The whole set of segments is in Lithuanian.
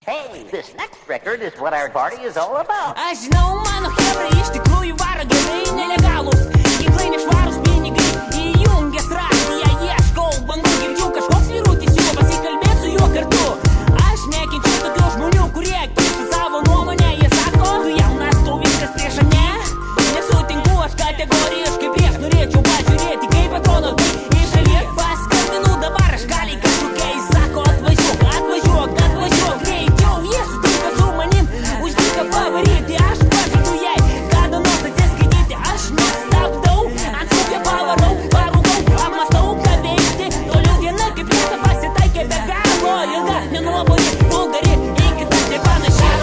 Hey, this next record is what our party is all about. Aš žinau, mano chebra iš tikrųjų varo gerai, nelegalus ginklai nešvarus pinigai, įjungęs radiją ieškau bangų, girdžiu kažkoks vyrutis juo, pasikalbėt su juo kartu. Aš nekenčiu tokių žmonių, kurie kiša savo nuomonę, jie sako, tu jaunas, tu viskas prieš ane. Nesutinku, aš kategoriškai prieš, norėčiau pažiūrėti, kaip atrodo tai iš šalies. Paskambinu dabar, aš gali kažkokia, jis sako, atvažiuok, atvažiuok, atvažiuok greičiau. Jie sutinka su manim, už dyką pavaryti, aš pažadu jai, kada nors atsiskaityti. Aš nestabdau, ant sūkio pavarau, parūgau, apmastau, ką veikti. Toliau diena kaip vieta pasitaikė be galo, ilga, nenuobodi, vulgari, iki tas nepanašiai.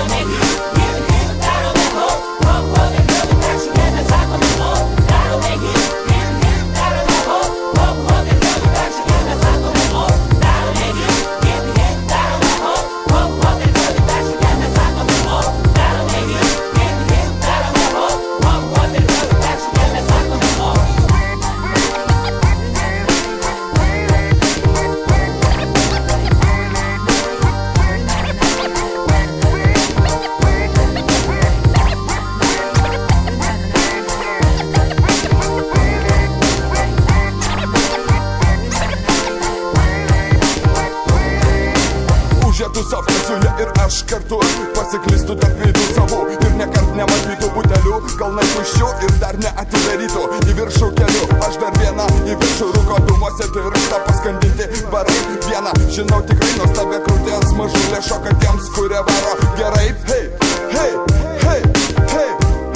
Tūsovkę su ja ir aš kartu pasiklistų tarp veidų savų ir nekart nematytų butelių, kalnai tuščių ir dar neatidarytų. Į viršų keliu, aš dar vieną į viršų rūko dūmuose tirštą paskandinti barai. Vieną, žinau tikrai nuostabę krūtės mažulę šoka tiems, kurie varo gerai. Hei, hei, hei, hei,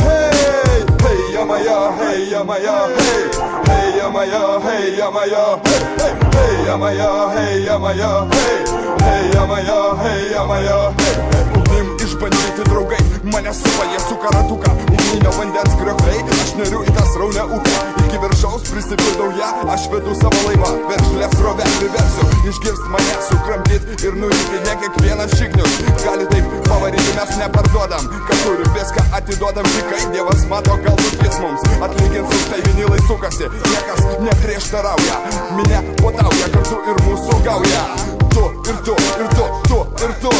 hei, hei, jamaja, hei, jamaja, hei, hei, jamaja, hei, jamaja, hei, hei, hei, jamaja, hei, jamaja, hei. Hei, jamaja, hei, jamaja, hei, hei. Ugnim išbandyti draugai, mane supa jie su karatuką. Ugninio vandens kriokliai, aš neriu į tą sraunę upę. Iki viršaus prisipildau ją, aš vedu savo laivą. Veržlės srovę priversiu, išgirst mane sukramdyt ir nuimti ne kiekvienas šiknius. Gali taip pavaryti, mes neparduodam, kad turim viską atiduodam tikai. Dievas mato, galbūt jis mums atlygins už tai, vinilai sukasi, niekas neprieštarauja. Minia potauja, kartu ir mūsų gauja. Tu ir tu, ir tu, tu ir tu.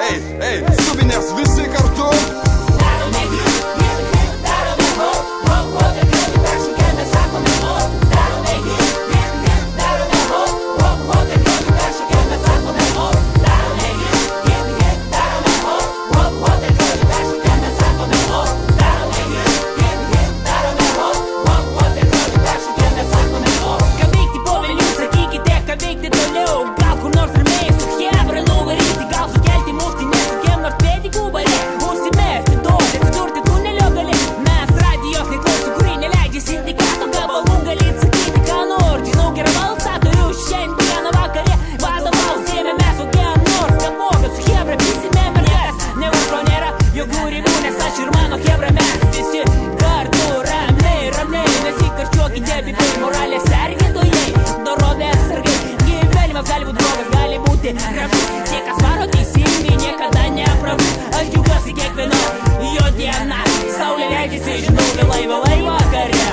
Ei, ei, subinės visi kartu. Tie, kas varo teisingai, niekada neprabu. Aš džiaugiuosi kiekviena jo diena. Saulė leidžiasi, žinau, vėlai, vėlai vakare.